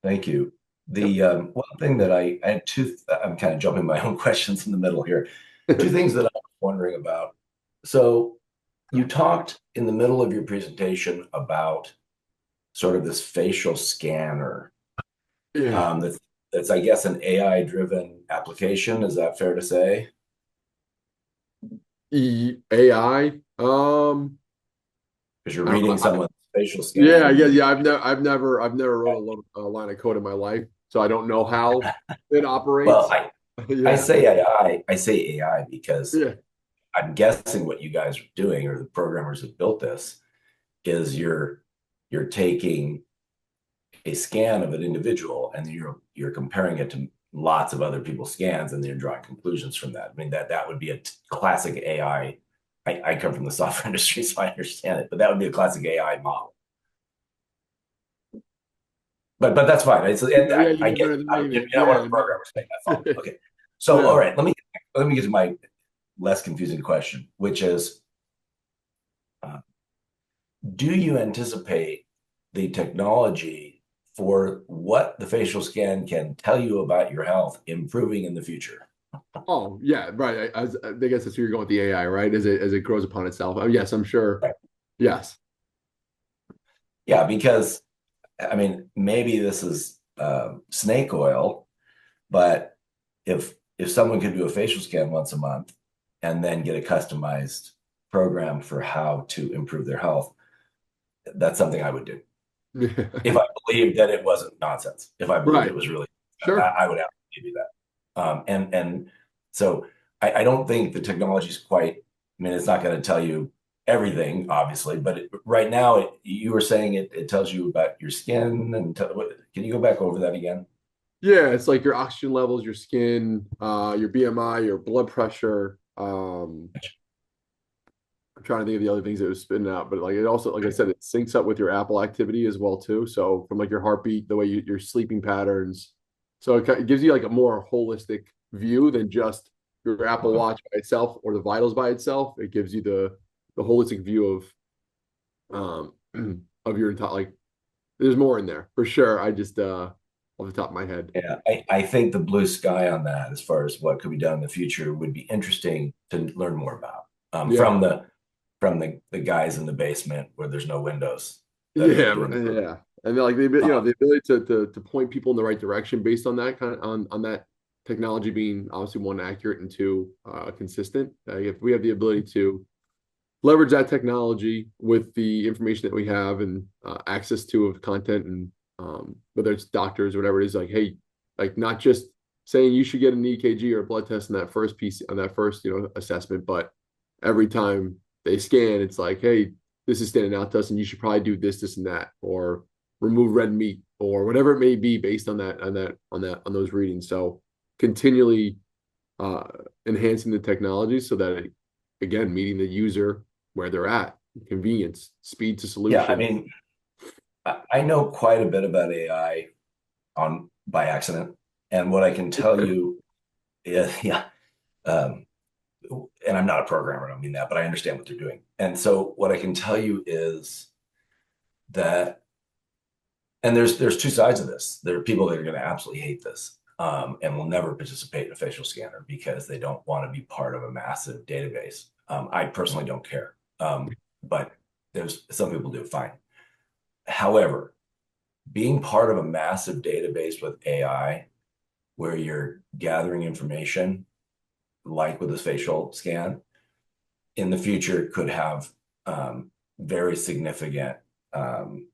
Thank you. Yep. The one thing that I had I'm kind of jumping my own questions in the middle here. Two things that I'm wondering about. So you talked in the middle of your presentation about sort of this facial scanner Yeah. that's I guess an AI driven application. Is that fair to say? AI. Because you're I don't know. reading someone's facial Yeah, scan yeah, and yeah. I've never wrote a line of code in my life, so I don't know how it well, operates. I Yeah. say I say AI because Yeah. I'm guessing what you guys are doing or the programmers that built this is you're taking a scan of an individual and you're comparing it to lots of other people's scans and then you're drawing conclusions from that. I mean that would be a classic AI. I come from the software industry, so I understand it, but that would be a classic AI model. But that's fine. Yeah, yeah, you I know get better it. than me, You're man. not one of Yeah, the no. programmers saying that fault. Okay. So all Yeah. right, let me get to my less confusing question, which is uh, do you anticipate the technology for what the facial scan can tell you about your health improving in the future? Oh, yeah, right. I guess that's where you're going with the AI, right? As it grows upon itself. Oh, yes, I'm sure. Right. Yes. Yeah, because I mean, maybe this is snake oil, but if someone could do a facial scan once a month and then get a customized program for how to improve their health, that's something I would do. If I believed that it wasn't nonsense, if I believed it Right. was really, Sure. I would absolutely do that. And so I don't think the technology is quite. I mean, it's not going to tell you everything, obviously, but right now, you were saying it tells you about your skin and can you go back over that again? Yeah, it's like your oxygen levels, your skin, your BMI, your blood pressure. I'm trying to think of the other things that was spitting out, but like it also, like I said, it syncs up with your Apple activity as well too. So from like your heartbeat, the way your sleeping patterns. So it gives you like a more holistic view than just your Apple Uh-huh. Watch by itself or the vitals by itself. It gives you the holistic view of your entire like. There's more in there for sure. I just off the top of my head. Yeah, I think the blue sky on that, as far as what could be done in the future, would be interesting to learn more about Yeah. from the guys in the basement where there's no windows that are Yeah, doing the work. yeah, and like Uh, the ability to point people in the right direction based on that kind of on that technology being obviously one accurate and two consistent. If we have the ability to leverage that technology with the information that we have and access to of content and whether it's doctors or whatever it is, like hey, like not just saying you should get an EKG or a blood test in that first piece on that first assessment, but every time they scan, it's like hey, this is standing out to us, and you should probably do this, this, and that, or remove red meat, or whatever it may be based on those readings. So continually uh, enhancing the technology so that it, again, meeting the user where they're at, convenience, speed to yeah, I solution. mean, I know quite a bit about AI on by accident, and what I can tell you is, yeah, um, and I'm not a programmer, I don't mean that, but I understand what they're doing. And so what I can tell you is that, and there's two sides of this. There are people that are going to absolutely hate this and will never participate in a facial scanner because they don't want to be part of a massive database. I personally don't care, but there's some people do. Fine. However, being part of a massive database with AI where you're gathering information, like with this facial scan, in the future could have very significant. Um,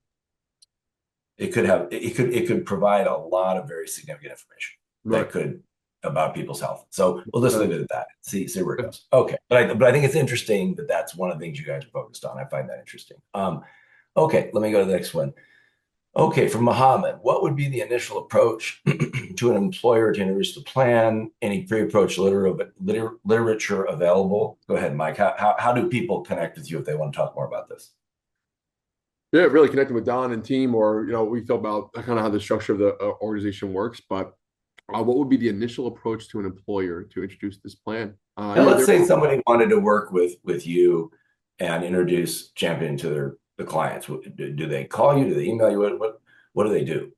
it could provide a lot of very significant information Right. that could about people's health. So we'll just leave Uh, it at that. See where it goes. Okay, but I think it's interesting that that's one of the things you guys are focused on. I find that interesting. Okay, let me go to the next one. Okay, from Mohammed, what would be the initial approach to an employer to introduce the plan? Any pre-approach literature available? Go ahead, Mike. How do people connect with you if they want to talk more about this? Yeah, really connecting with Don and team, or we thought about kind of how the structure of the organization works. But what would be the initial approach to an employer to introduce this plan? Now, let's There. say somebody wanted to work with you and introduce Champion to the clients. Do they call you? Do they email you? What do they do?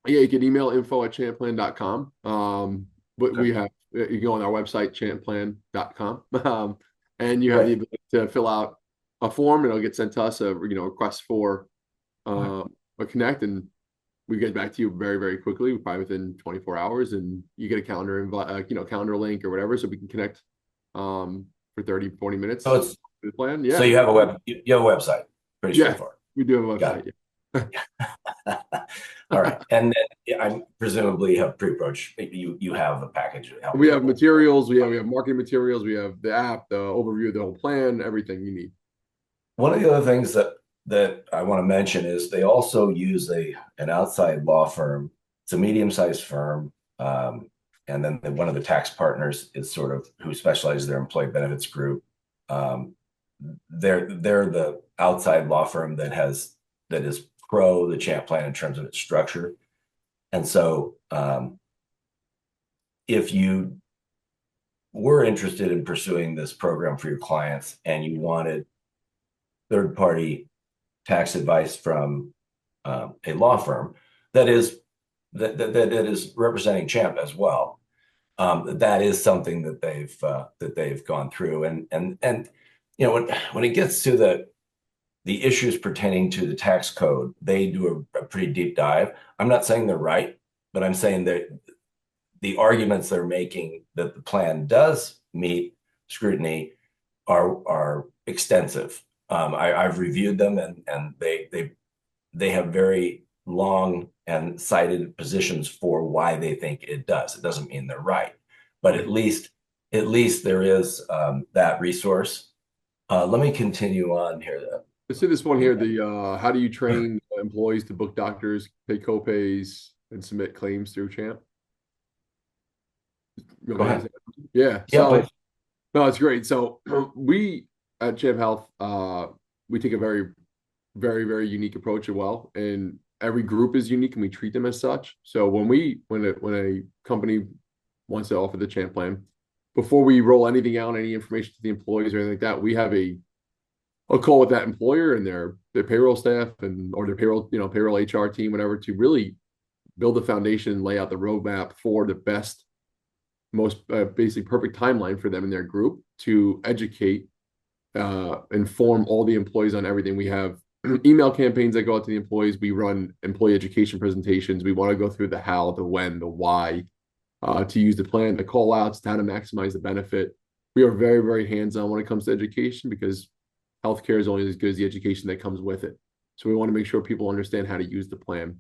Yeah, you can email info@chantplan.com. But Okay, we have you go on our website, chantplan.com, and you have the great. ability to fill out a form, and it'll get sent to us a request for Okay. a connect, and we get back to you very, very quickly, probably within 24 hours, and you get a calendar invite, calendar link or whatever, so we can connect for 30, 40 So minutes it's to the plan. so Yeah. you have a website. Pretty Yeah, straightforward. we do have a Got website. All right. And then yeah, I presumably have pre-approach. You have a package We have available. materials, we have marketing materials, we have the app, the overview of the whole plan, everything you need. One of the other things that I want to mention is they also use an outside law firm. It's a medium-sized firm. And then one of the tax partners is sort of who specializes their employee benefits group. Um, they're the outside law firm that is pro the Champ plan in terms of its structure. And so if you were interested in pursuing this program for your clients and you wanted third party tax advice from a law firm that is that is representing Champ as well. That is something that they've gone through, and when it gets to the issues pertaining to the tax code, they do a pretty deep dive. I'm not saying they're right, but I'm saying that the arguments they're making that the plan does meet scrutiny are extensive. I've reviewed them, and they have very long and cited positions for why they think it does. It doesn't mean they're right, but at least there is that resource. Let me continue on here. Though. Let's see this one here. The how do you train employees to book doctors, pay co-pays, and submit claims through Champ? You Go want me to ahead. answer that? Yeah. Yeah, So please. no, it's great. So we at Champ Health, we take a very, very, very unique approach as well, and every group is unique, and we treat them as such. So when a company wants to offer the Champ plan, before we roll anything out, any information to the employees or anything like that, we have a call with that employer and their payroll staff and or their payroll HR team, whatever, to really build the foundation and lay out the roadmap for the best, most basically perfect timeline for them in their group to educate, inform all the employees on everything. We have email campaigns that go out to the employees. We run employee education presentations. We want to go through the how, the when, the why, to use the plan, the call outs, how to maximize the benefit. We are very, very hands-on when it comes to education because healthcare is only as good as the education that comes with it. So we want to make sure people understand how to use the plan.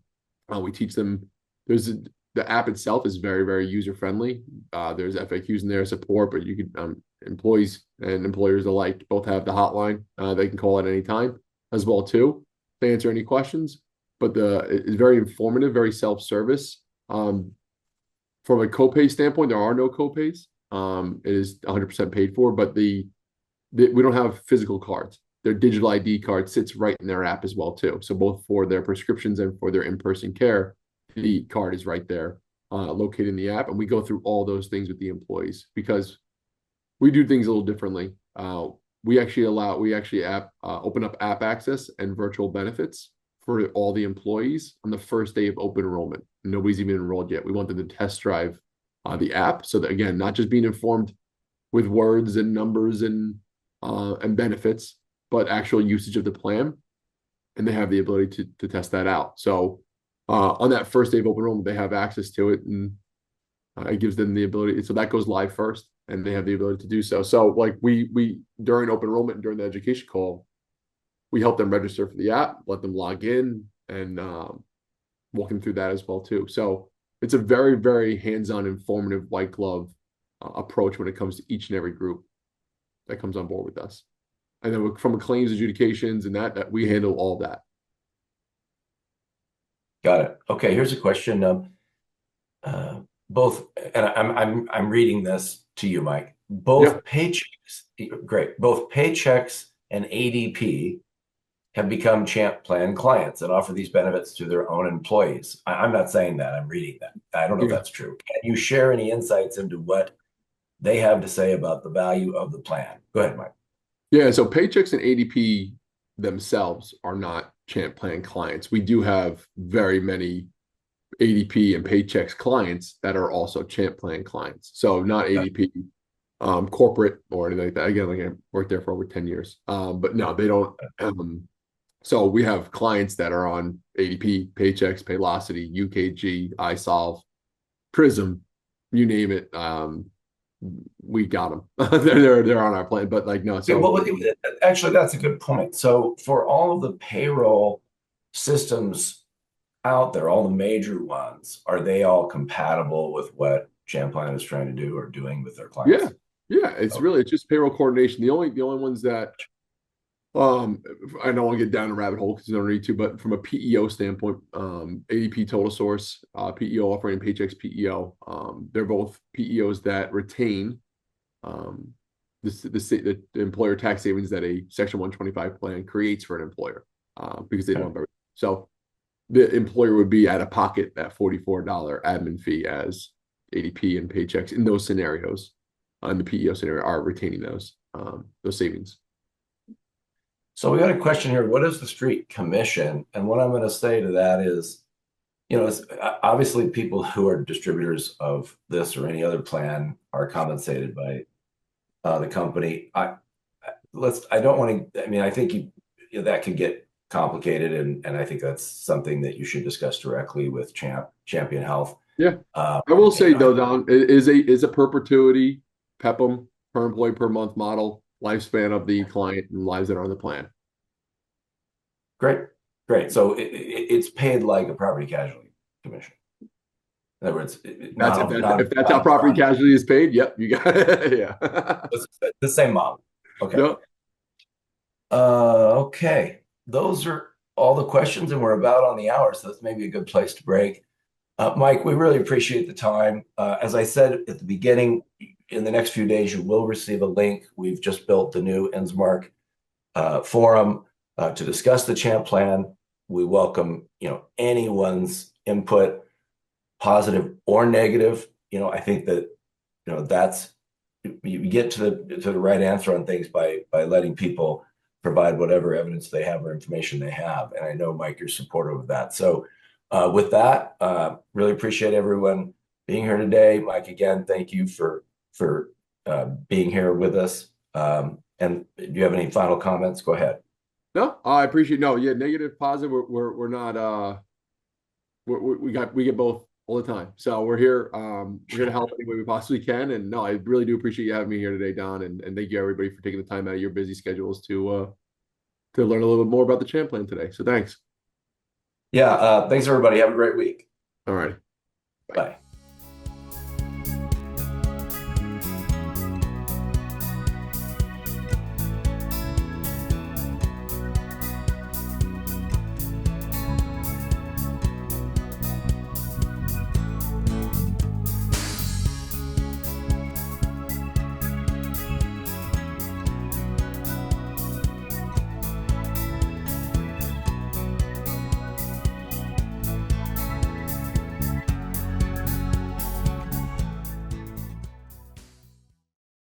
We teach them. The app itself is very, very user friendly. There's FAQs in there, support, but you can employees and employers alike both have the hotline. They can call at any time as well too to answer any questions. But it's very informative, very self-service. From a copay standpoint, there are no copays. It is 100% paid for, but we don't have physical cards. Their digital ID card sits right in their app as well too. So both for their prescriptions and for their in-person care, the card is right there, located in the app, and we go through all those things with the employees because we do things a little differently. We actually open up app access and virtual benefits for all the employees on the first day of open enrollment. Nobody's even enrolled yet. We want them to test drive the app so that again, not just being informed with words and numbers and benefits, but actual usage of the plan, and they have the ability to test that out. So on that first day of open enrollment, they have access to it, and it gives them the ability. So that goes live first, and they have the ability to do so. So like we during open enrollment and during the education call, we help them register for the app, let them log in, and walk them through that as well too. So it's a very, very hands-on, informative, white glove approach when it comes to each and every group that comes on board with us. And then from a claims adjudications and that we handle all that. Got it. Okay, here's a question. Both, and I'm reading this to you, Mike. Yeah. Both paychecks, great. Both paychecks and ADP have become Champ Plan clients and offer these benefits to their own employees. I'm not saying that. I'm reading that. I don't know if Yeah. that's true. Can you share any insights into what they have to say about the value of the plan? Go ahead, Mike. Yeah. So Paychex and ADP themselves are not Champ Plan clients. We do have very many ADP and Paychex clients that are also Champ Plan clients. So not Okay. ADP corporate or anything like that. Again, like I worked there for over 10 years. But no, they don't. So we have clients that are on ADP, Paychex, Paylocity, UKG, iSolve, Prism, you name it. We got them. They're on our plan, but like no. Yeah, So well, actually, that's a good point. So for all of the payroll systems out there, all the major ones, are they all compatible with what Champlain is trying to do or doing with their yeah, clients? yeah. Okay. It's just payroll coordination. The only ones that Um, I don't want to get down a rabbit hole because I don't need to, but from a PEO standpoint, ADP Total Source, PEO offering Paychex PEO, they're both PEOs that retain um, the employer tax savings that a Section 125 plan creates for an employer because they Okay. lump everything. So the employer would be out of pocket that $44 admin fee as ADP and Paychex in those scenarios, in the PEO scenario, are retaining those savings. So we got a question here. What is the street commission? And what I'm going to say to that is, it's obviously people who are distributors of this or any other plan are compensated by the company. I don't want to, I mean, I think that could get complicated, and I think that's something that you should discuss directly with Champion Health. Yeah. Um, I will say you know, though, Don, it is a perpetuity PEPM per employee per month model lifespan of the client and lives that are on the plan. great, great. So it's paid like a property casualty commission. In other words, That's not if that's how up property front. casualty is paid. Yep, you got it. Yeah. It's the same model. Okay. Yep. Okay. Those are all the questions, and we're about on the hour, so that's maybe a good place to break. Mike, we really appreciate the time. As I said at the beginning, in the next few days, you will receive a link. We've just built the new InsMark forum to discuss the Champ Plan. We welcome, anyone's input, positive or negative. I think that, that's you get to the right answer on things by letting people provide whatever evidence they have or information they have. And I know, Mike, you're supportive of that. So with that, really appreciate everyone being here today. Mike, again, thank you for being here with us. And do you have any final comments? Go ahead. No, I appreciate. No, yeah, negative, positive. We're not. We get both all the time. So we're here. We're here to help any way we possibly can. And no, I really do appreciate you having me here today, Don. And thank you everybody for taking the time out of your busy schedules to learn a little bit more about the Champ Plan today. So thanks. Yeah, thanks everybody. Have a great week. All right. Bye. Bye.